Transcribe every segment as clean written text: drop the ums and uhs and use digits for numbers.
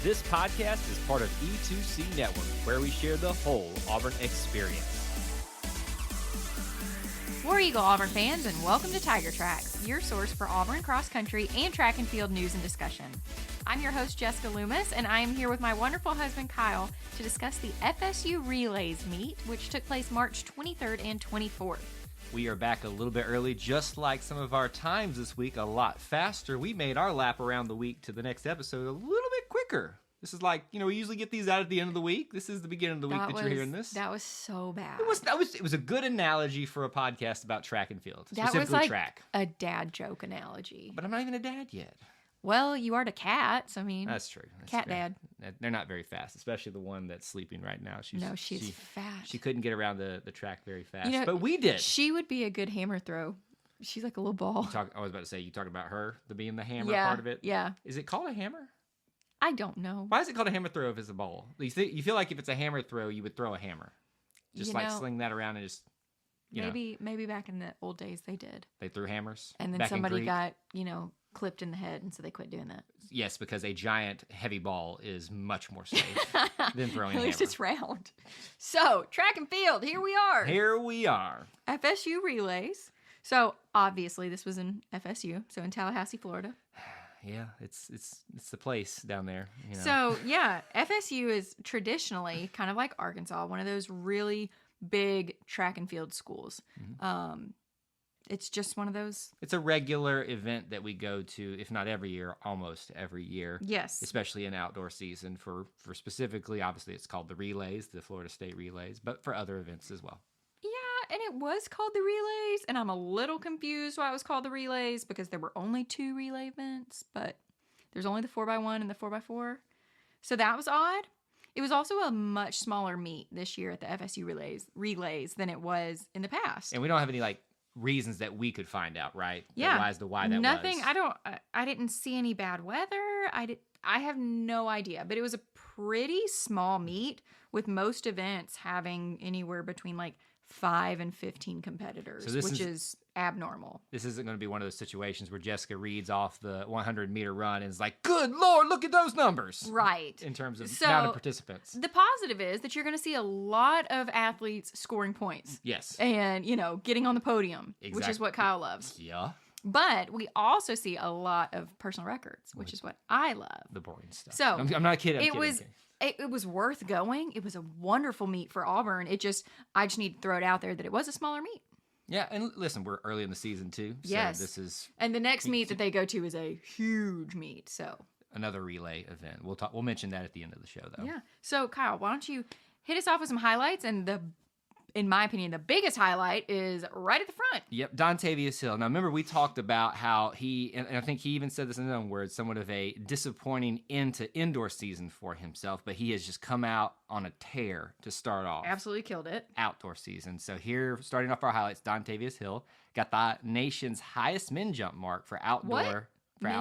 This podcast is part of E2C Network, where we share the whole Auburn experience. War Eagle Auburn fans, and welcome to Tiger Tracks, your source for Auburn cross country and track and field news and discussion. I'm your host, Jessica Loomis, and I am here with my wonderful husband, Kyle, to discuss the FSU Relays meet, which took place March 23rd and 24th. We are back a little bit early, just like some of our times this week, a lot faster. We made our lap around the week to the next episode a little bit quicker. This is like, we usually get these out at the end of the week. This is the beginning of the week that you're hearing this. That was so bad. It was a good analogy for a podcast about track and field, that specifically was like track. A dad joke analogy. But I'm not even a dad yet. Well, you are to cats. I mean, that's true. That's cat fair. dad. They're not very fast, especially the one that's sleeping right now. She's fast. She couldn't get around the track very fast, but we did. She would be a good hammer throw. She's like a little ball. I was about to say, you talked about her, being the hammer part of it? Yeah. Is it called a hammer? I don't know. Why is it called a hammer throw if it's a ball? You feel like if it's a hammer throw, you would throw a hammer. Just sling that around and just, Maybe back in the old days they did. They threw hammers? And then somebody got, clipped in the head, and so they quit doing that. Yes, because a giant, heavy ball is much more safe than throwing a hammer. At least it's round. So, track and field, here we are. Here we are. FSU Relays. So, obviously, this was in FSU, so in Tallahassee, Florida. Yeah, it's the place down there. So, yeah, FSU is traditionally, kind of like Arkansas, one of those really big track and field schools. Mm-hmm. It's just one of those. It's a regular event that we go to, if not every year, almost every year. Yes. Especially in outdoor season for specifically, obviously it's called the Relays, the Florida State Relays, but for other events as well. Yeah, and it was called the Relays, and I'm a little confused why it was called the Relays because there were only 2 relay events, but there's only the 4x1 and the 4x4. So that was odd. It was also a much smaller meet this year at the FSU Relays than it was in the past. And we don't have any reasons that we could find out, right? Yeah. As to why that Nothing. was. I didn't see any bad weather. I have no idea, but it was a pretty small meet with most events having anywhere between 5 and 15 competitors, which is abnormal. This isn't going to be one of those situations where Jessica reads off the 100-meter run and is like, good Lord, look at those numbers. Right. In terms of amount of participants. The positive is that you're going to see a lot of athletes scoring points. Yes. And, getting on the podium, which is what Kyle loves. Yeah. But we also see a lot of personal records, which is what I love. The boring stuff. So I'm not kidding. It was worth going. It was a wonderful meet for Auburn. I just need to throw it out there that it was a smaller meet. Yeah, and listen, we're early in the season too. So yes. And the next meet that they go to is a huge meet. So another relay event. We'll mention that at the end of the show, though. Yeah. So Kyle, why don't you hit us off with some highlights? And in my opinion, the biggest highlight is right at the front. Yep, Dontavius Hill. Now, remember, we talked about how and I think he even said this in his own words, somewhat of a disappointing end to indoor season for himself, but he has just come out on a tear to start off. Absolutely killed it. Outdoor season. So here, starting off our highlights, Dontavius Hill got the nation's highest min jump mark for outdoor.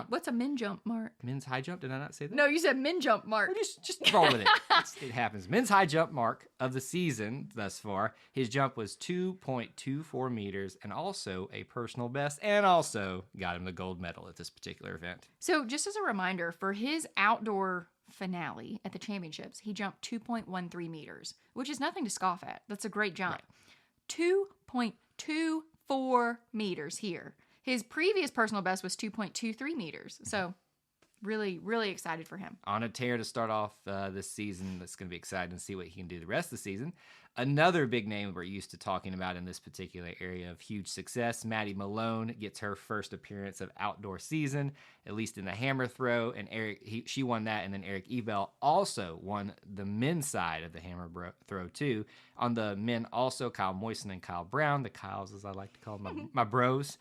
What's a min jump mark? Men's high jump? Did I not say that? No, you said min jump mark. Well, just roll with it. It happens. Men's high jump mark of the season thus far. His jump was 2.24 meters and also a personal best, and also got him the gold medal at this particular event. So just as a reminder, for his outdoor finale at the championships, he jumped 2.13 meters, which is nothing to scoff at. That's a great jump. Right. 2.24 meters here. His previous personal best was 2.23 meters. So really, really excited for him. On a tear to start off this season. That's going to be exciting to see what he can do the rest of the season. Another big name we're used to talking about in this particular area of huge success, Maddie Malone gets her first appearance of outdoor season, at least in the hammer throw, and she won that, and then Eric Ebel also won the men's side of the hammer throw too. On the men also, Kyle Moyson and Kyle Brown, the Kyles as I like to call them, my bros,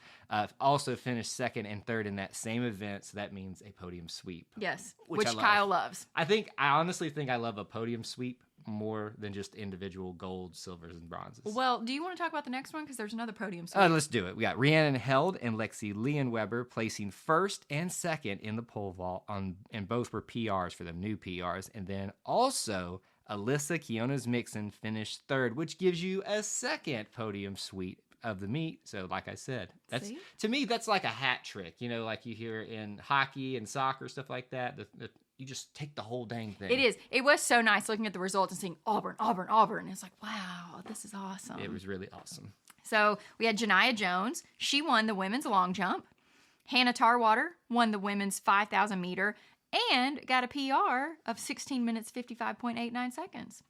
also finished second and third in that same event, so that means a podium sweep. Yes, which Kyle loves. I honestly think I love a podium sweep more than just individual gold, silvers, and bronzes. Well, do you want to talk about the next one? Because there's another podium sweep. Let's do it. We got Rhiannon Held and Lexi Leonweber placing first and second in the pole vault, and both were PRs for them, new PRs. And then also Alyssa Quiones-Mixon finished third, which gives you a second podium sweep of the meet. So like I said, to me, that's like a hat trick, like you hear in hockey and soccer, stuff like that. you just take the whole dang thing. It is. It was so nice looking at the results and seeing Auburn, Auburn, Auburn. It's like, wow, this is awesome. It was really awesome. So we had Janiyah Jones. She won the women's long jump. Hannah Tarwater won the women's 5,000 meter and got a PR of 16 minutes 55.89 seconds.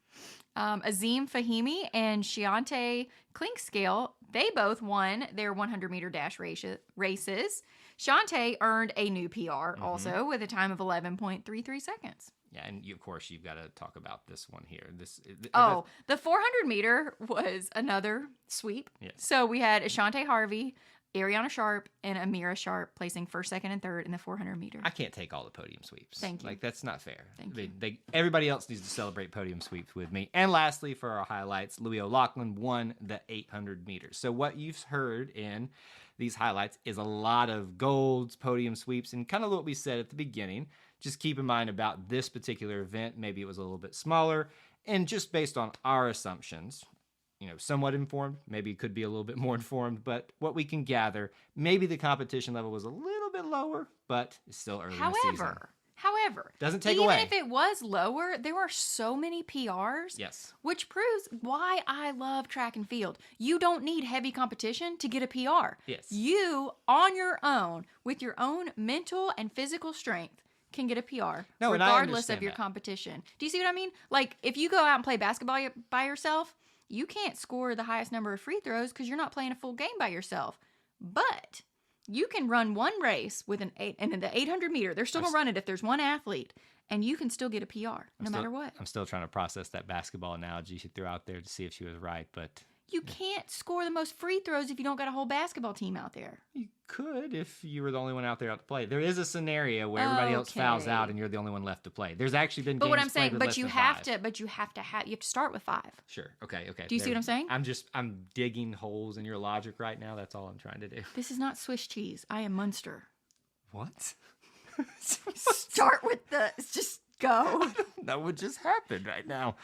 Azim Fahimi and Shiante Klinkscale, they both won their 100 meter dash races. Shiante earned a new PR also with a time of 11.33 seconds. Yeah, and of course, you've got to talk about this one here. The 400 meter was another sweep. Yes. So we had Ashante Harvey, Ariana Sharp, and Amira Sharp placing first, second, and third in the 400 meter. I can't take all the podium sweeps. Thank you. Like, that's not fair. Thank you. Everybody else needs to celebrate podium sweeps with me. And lastly, for our highlights, Louis O'Loughlin won the 800 meters. So what you've heard in these highlights is a lot of golds, podium sweeps, and kind of what we said at the beginning. Just keep in mind about this particular event, maybe it was a little bit smaller, and just based on our assumptions, somewhat informed, maybe it could be a little bit more informed, but what we can gather, maybe the competition level was a little bit lower, but it's still early in the season. However, doesn't take away. Even if it was lower, there were so many PRs. Yes. Which proves why I love track and field. You don't need heavy competition to get a PR. Yes. You, on your own, with your own mental and physical strength, can get a PR, regardless of your competition. Do you see what I mean? Like, if you go out and play basketball by yourself, you can't score the highest number of free throws because you're not playing a full game by yourself. But you can run one race with and in the 800 meter, they're still going to run it if there's one athlete, and you can still get a PR no matter what. I'm still trying to process that basketball analogy she threw out there to see if she was right, but you can't score the most free throws if you don't got a whole basketball team out there. You could if you were the only one out there to play. There is a scenario where everybody else fouls out and you're the only one left to play. There's actually been games. But what I'm saying, you have to start with 5. Sure. Okay. Do you see what I'm saying? I'm digging holes in your logic right now. That's all I'm trying to do. This is not Swiss cheese. I am Munster. What? Start with just go. That would just happen right now.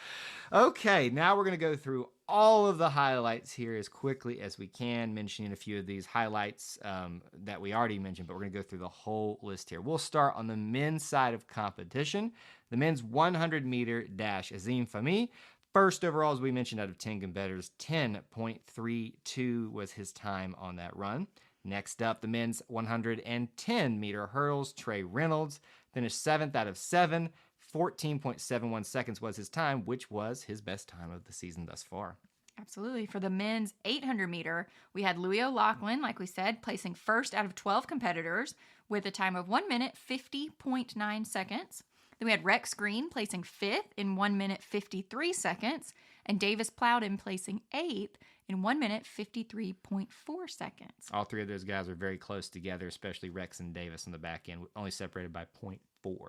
Okay, now we're going to go through all of the highlights here as quickly as we can, mentioning a few of these highlights that we already mentioned, but we're going to go through the whole list here. We'll start on the men's side of competition. The men's 100 meter dash, Azim Fahimi. First overall, as we mentioned, out of 10 competitors, 10.32 was his time on that run. Next up, the men's 110 meter hurdles, Trey Reynolds finished 7th out of 7. 14.71 seconds was his time, which was his best time of the season thus far. Absolutely. For the men's 800 meter, we had Louis O'Loughlin, like we said, placing first out of 12 competitors with a time of 1 minute 50.9 seconds. Then we had Rex Green placing 5th in 1 minute 53 seconds, and Davis Plowden placing 8th in 1 minute 53.4 seconds. All three of those guys are very close together, especially Rex and Davis on the back end, only separated by 0.4.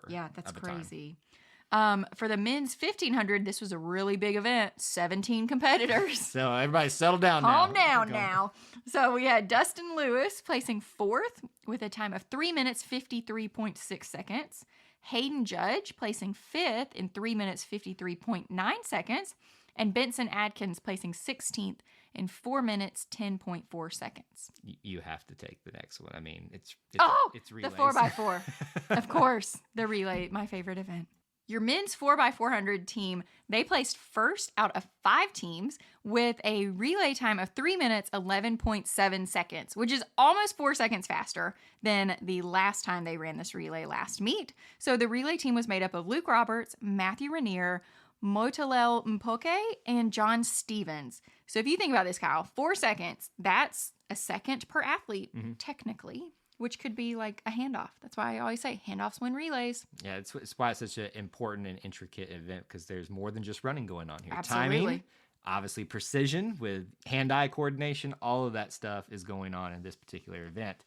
Yeah, that's crazy. For the men's 1500, this was a really big event. 17 competitors. So everybody settle down now. Calm down now. So we had Dustin Lewis placing 4th with a time of 3 minutes 53.6 seconds. Hayden Judge placing 5th in 3 minutes 53.9 seconds. And Benson Adkins placing 16th in 4 minutes 10.4 seconds. You have to take the next one. I mean, it's relays. The 4x4. Of course, the relay, my favorite event. Your men's 4x400 team, they placed first out of 5 teams with a relay time of 3 minutes 11.7 seconds, which is almost 4 seconds faster than the last time they ran this relay last meet. So the relay team was made up of Luke Roberts, Matthew Rainier, Motalel Mpoke, and John Stevens. So if you think about this, Kyle, 4 seconds, that's a second per athlete, technically, which could be like a handoff. That's why I always say handoffs win relays. Yeah, it's why it's such an important and intricate event, because there's more than just running going on here. Absolutely. Timing, obviously precision with hand-eye coordination, all of that stuff is going on in this particular event.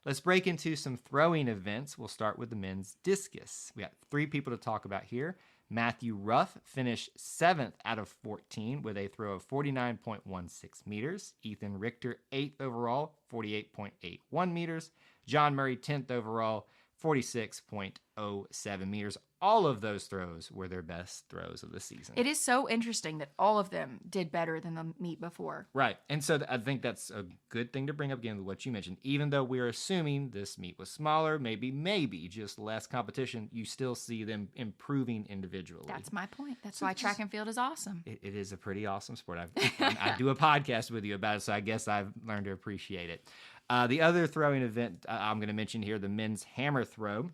Let's break into some throwing events. We'll start with the men's discus. We got 3 people to talk about here. Matthew Ruff finished 7th out of 14 with a throw of 49.16 meters. Ethan Richter, 8th overall, 48.81 meters. John Murray, 10th overall, 46.07 meters. All of those throws were their best throws of the season. It is so interesting that all of them did better than the meet before. Right. And so I think that's a good thing to bring up again with what you mentioned. Even though we're assuming this meet was smaller, maybe just less competition, you still see them improving individually. That's my point. That's why track and field is awesome. It is a pretty awesome sport. I do a podcast with you about it, so I guess I've learned to appreciate it. The other throwing event I'm going to mention here, the men's hammer throw.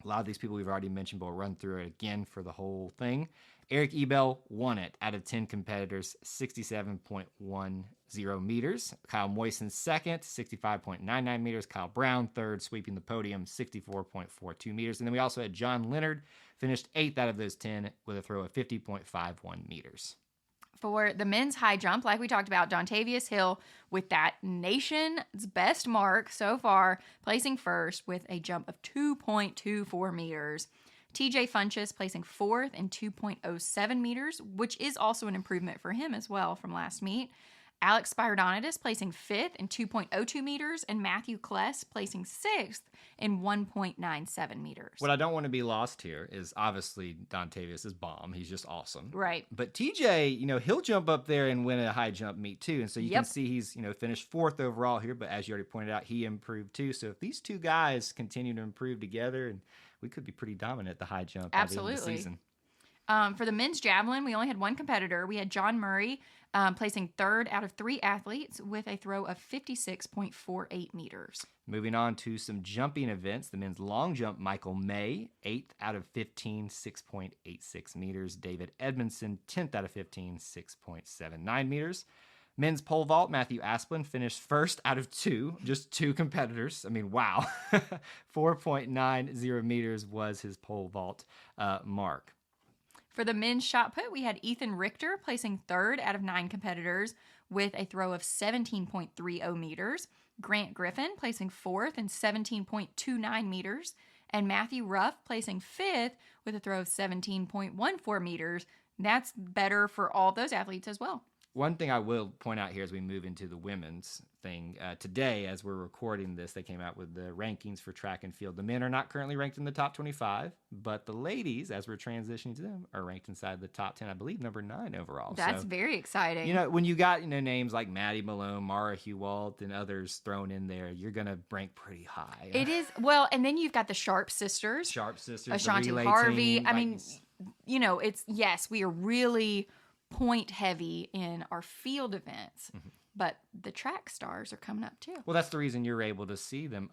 A lot of these people we've already mentioned, but we'll run through it again for the whole thing. Eric Ebel won it out of 10 competitors, 67.10 meters. Kyle Moisen second, 65.99 meters. Kyle Brown third, sweeping the podium, 64.42 meters. And then we also had John Leonard, finished 8th out of those 10 with a throw of 50.51 meters. For the men's high jump, like we talked about, Dontavius Hill with that nation's best mark so far, placing first with a jump of 2.24 meters. TJ Funchess placing 4th in 2.07 meters, which is also an improvement for him as well from last meet. Alex Spyridonidis placing 5th in 2.02 meters, and Matthew Kless placing 6th in 1.97 meters. What I don't want to be lost here is obviously Dontavius is bomb. He's just awesome. Right. But TJ, he'll jump up there and win a high jump meet too. And so you can see he's, finished 4th overall here. But as you already pointed out, he improved too. So if these two guys continue to improve together, and we could be pretty dominant at the high jump by the end of the season. For the men's javelin, we only had one competitor. We had John Murray placing 3rd out of 3 athletes with a throw of 56.48 meters. Moving on to some jumping events. The men's long jump, Michael May, 8th out of 15, 6.86 meters. David Edmondson, 10th out of 15, 6.79 meters. Men's pole vault, Matthew Asplin finished 1st out of 2, just 2 competitors. I mean, wow. 4.90 meters was his pole vault mark. For the men's shot put, we had Ethan Richter placing 3rd out of 9 competitors with a throw of 17.30 meters. Grant Griffin placing 4th in 17.29 meters. And Matthew Ruff placing 5th with a throw of 17.14 meters. That's better for all those athletes as well. One thing I will point out here as we move into the women's thing, today as we're recording this, they came out with the rankings for track and field. The men are not currently ranked in the top 25, but the ladies, as we're transitioning to them, are ranked inside the top 10, I believe, number 9 overall. That's very exciting. When you got names like Maddie Malone, Mara Hewalt, and others thrown in there, you're going to rank pretty high. It is. Well, and then you've got the Sharp sisters. Ashanti Harvey. I mean, it's, yes, we are really point heavy in our field events, but the track stars are coming up too. Well, that's the reason you're able to see them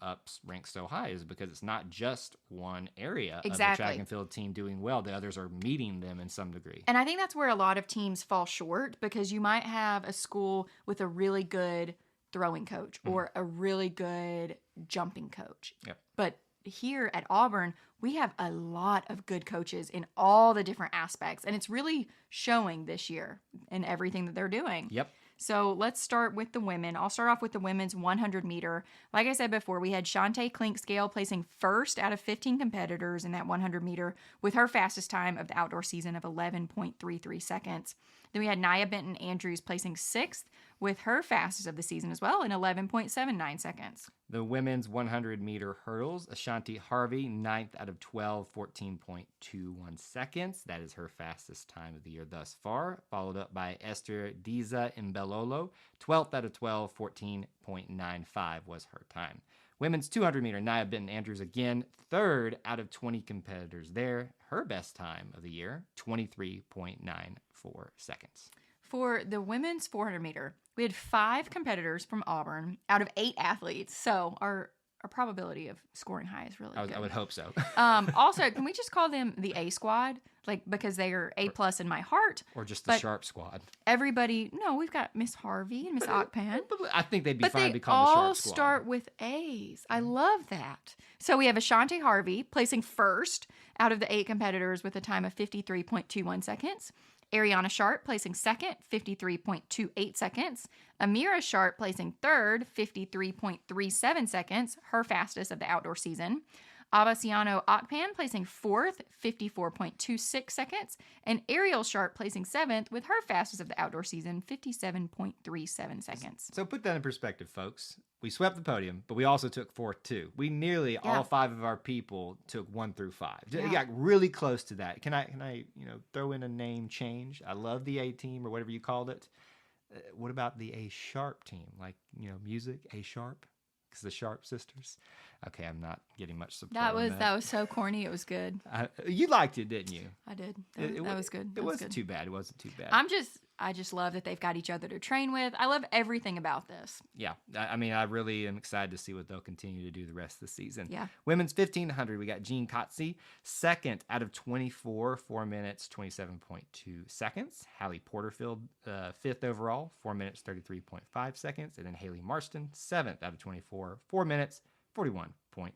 ranked so high, is because it's not just one area of the track and field team doing well. The others are meeting them in some degree. And I think that's where a lot of teams fall short, because you might have a school with a really good throwing coach or a really good jumping coach. Yep. But here at Auburn, we have a lot of good coaches in all the different aspects, and it's really showing this year in everything that they're doing. Yep. So let's start with the women. I'll start off with the women's 100 meter. Like I said before, we had Shantae Clinkscale placing 1st out of 15 competitors in that 100 meter with her fastest time of the outdoor season of 11.33 seconds. Then we had Nia Benton Andrews placing 6th with her fastest of the season as well in 11.79 seconds. The women's 100 meter hurdles, Ashanti Harvey, 9th out of 12, 14.21 seconds. That is her fastest time of the year thus far. Followed up by Esther Diza Imbelolo, 12th out of 12, 14.95 was her time. Women's 200 meter, Nia Benton Andrews again, 3rd out of 20 competitors there. Her best time of the year, 23.94 seconds. For the women's 400 meter, we had 5 competitors from Auburn out of 8 athletes. So our probability of scoring high is really good. I would hope so. Also, can we just call them the A squad? Because they are A+ in my heart. Or just the Sharp squad. Everybody, no, we've got Miss Harvey and Miss Okpan. I think they'd be fine to be called the Sharp squad. But they all start with A's. I love that. So we have Ashanti Harvey placing 1st out of the 8 competitors with a time of 53.21 seconds. Ariana Sharp placing 2nd, 53.28 seconds. Amira Sharp placing 3rd, 53.37 seconds, her fastest of the outdoor season. Abasiano Okpan placing 4th, 54.26 seconds. And Ariel Sharp placing 7th with her fastest of the outdoor season, 57.37 seconds. So put that in perspective, folks. we swept the podium, but we also took fourth too. We nearly all 5 of our people took 1 through 5. It got really close to that. Can I throw in a name change? I love the A team or whatever you called it. What about the A sharp team? Like, music, A sharp? Because the Sharp sisters. Okay, I'm not getting much support. That was so corny. It was good. You liked it, didn't you? I did. That was good. It wasn't too bad. It wasn't too bad. I just love that they've got each other to train with. I love everything about this. Yeah. I mean, I really am excited to see what they'll continue to do the rest of the season. Yeah. Women's 1500, we got Jean Kotze, second out of 24, 4 minutes, 27.2 seconds. Hallie Porterfield, fifth overall, 4 minutes, 33.5 seconds. And then Haley Marston, seventh out of 24, 4 minutes, 41.3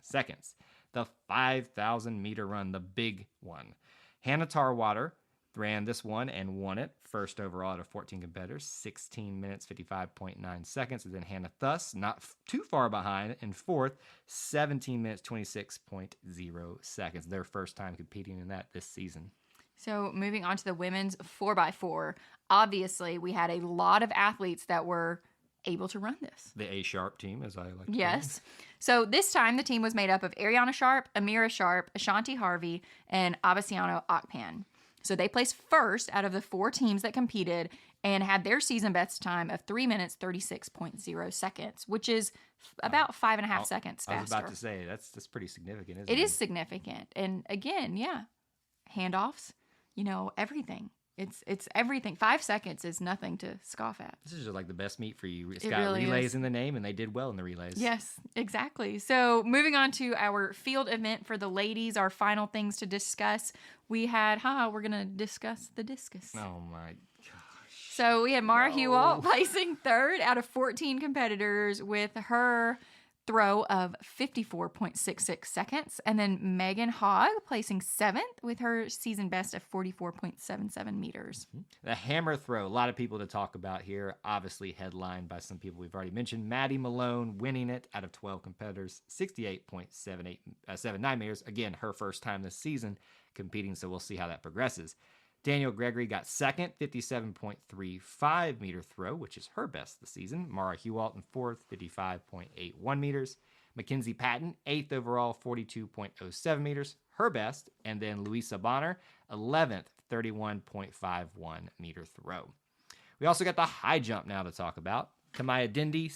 seconds. The 5,000 meter run, the big one. Hannah Tarwater ran this one and won it. First overall out of 14 competitors, 16 minutes, 55.9 seconds. And then Hannah Thuss, not too far behind, in fourth, 17 minutes, 26.0 seconds. Their first time competing in that this season. So moving on to the women's 4x4, obviously we had a lot of athletes that were able to run this. The A Sharp team, as I like to Yes. So this time the team was made up of Ariana Sharp, Amira Sharp, Ashanti Harvey, and Abasiano Akpan. So they placed first out of the 4 teams that competed and had their season best time of 3 minutes, 36.0 seconds, which is about 5.5 seconds faster. I was about to say, that's pretty significant, isn't it? It is significant. And again, handoffs, everything. It's everything. 5 seconds is nothing to scoff at. This is just like the best meet for you. It's it got really relays is. in the name, and they did well in the relays. Yes, exactly. So moving on to our field event for the ladies, our final things to discuss. We had, we're going to discuss the discus. Oh, my gosh. So we had Mara Hewalt placing third out of 14 competitors with her throw of 54.66 seconds. And then Megan Hogg placing seventh with her season best of 44.77 meters. The hammer throw, a lot of people to talk about here, obviously headlined by some people we've already mentioned. Maddie Malone winning it out of 12 competitors, 68.79 meters. Again, her first time this season competing, so we'll see how that progresses. Daniel Gregory got second, 57.35 meter throw, which is her best this season. Mara Hewalt in fourth, 55.81 meters. Mackenzie Patton, eighth overall, 42.07 meters, her best. And then Louisa Bonner, 11th, 31.51 meter throw. We also got the high jump now to talk about. Tamaya Dindy,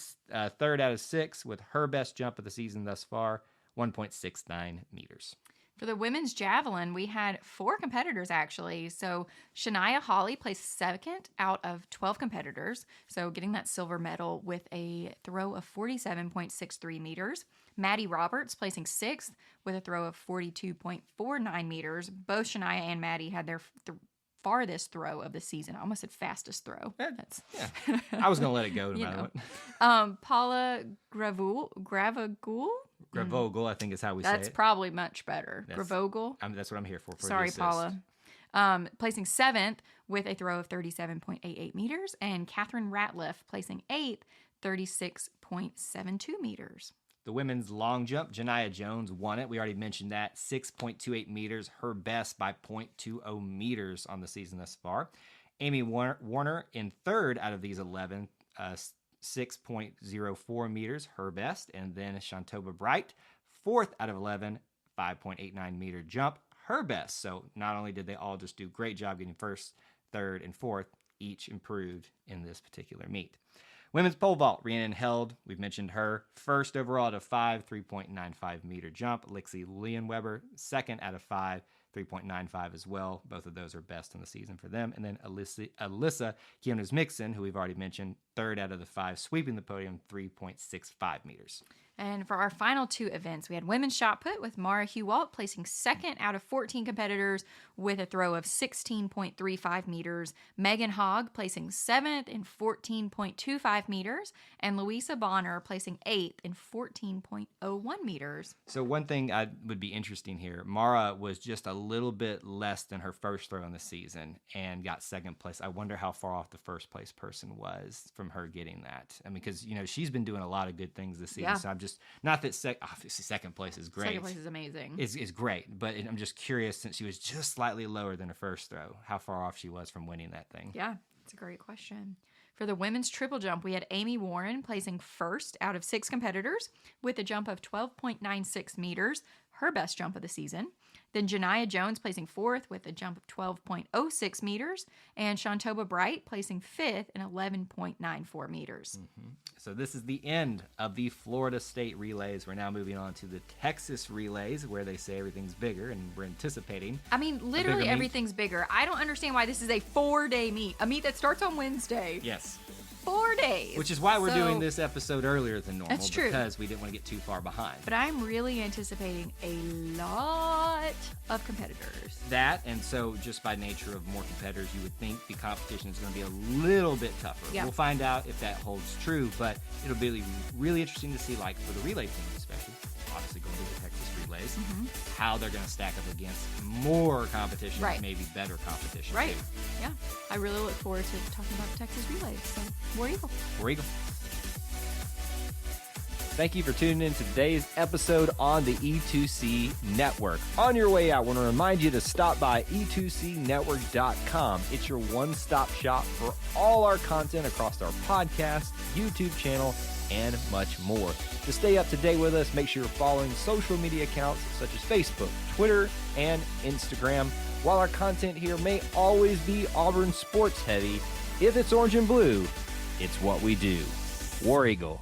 third out of 6 with her best jump of the season thus far, 1.69 meters. For the women's javelin, we had 4 competitors, actually. So Shania Hawley placed second out of 12 competitors, so getting that silver medal with a throw of 47.63 meters. Maddie Roberts placing sixth with a throw of 42.49 meters. Both Shania and Maddie had their farthest throw of the season. I almost said fastest throw. That's I was going to let it go no matter what. Paula Gravagul? Gravogel, I think is how we say it. That's probably much better. Gravogel. That's what I'm here for. Sorry, Paula. Placing seventh with a throw of 37.88 meters. And Catherine Ratliff placing eighth, 36.72 meters. The women's long jump, Janiyah Jones won it. We already mentioned that. 6.28 meters, her best by 0.20 meters on the season thus far. Amy Warner in third out of these 11, 6.04 meters, her best. And then Shantoba Bright, fourth out of 11, 5.89 meter jump, her best. So not only did they all just do a great job getting first, third, and fourth, each improved in this particular meet. Women's pole vault, Rhiannon Held, we've mentioned her. First overall out of 5, 3.95 meter jump. Lixie Leonweber, second out of 5, 3.95 as well. Both of those are best in the season for them. And then Alyssa Kionis-Mixon, who we've already mentioned, third out of the 5, sweeping the podium, 3.65 meters. And for our final 2 events, we had women's shot put with Mara Hewalt placing second out of 14 competitors with a throw of 16.35 meters. Megan Hogg placing 7th in 14.25 meters. And Louisa Bonner placing 8th in 14.01 meters. So one thing would be interesting here, Mara was just a little bit less than her first throw in the season and got second place. I wonder how far off the first place person was from her getting that. I mean, because, she's been doing a lot of good things this season. Yeah. So I'm just, not that obviously second place is great. Second place is amazing. It's great, but I'm just curious, since she was just slightly lower than her first throw, how far off she was from winning that thing. Yeah, it's a great question. For the women's triple jump, we had Amy Warren placing first out of 6 competitors with a jump of 12.96 meters, her best jump of the season. Then Janiah Jones placing fourth with a jump of 12.06 meters, and Shantoba Bright placing fifth in 11.94 meters. So this is the end of the Florida State relays. We're now moving on to the Texas relays, where they say everything's bigger, and we're anticipating. I mean, literally everything's bigger. I don't understand why this is a 4-day meet. A meet that starts on Wednesday. Yes. 4 days. Which is why we're doing this episode earlier than normal. That's true. Because we didn't want to get too far behind. But I'm really anticipating a lot of competitors. That, and so just by nature of more competitors, you would think the competition is going to be a little bit tougher. Yeah. We'll find out if that holds true, but it'll be really interesting to see, like for the relay team especially, obviously going to the Texas relays, how they're going to stack up against more competition, Right. maybe better competition. Right. Too. Yeah. I really look forward to talking about the Texas relays. So, War Eagle. War Eagle. Thank you for tuning in to today's episode on the E2C Network. On your way out, I want to remind you to stop by e2cnetwork.com. It's your one-stop shop for all our content across our podcast, YouTube channel, and much more. To stay up to date with us, make sure you're following social media accounts such as Facebook, Twitter, and Instagram. While our content here may always be Auburn sports heavy, if it's orange and blue, it's what we do. War Eagle.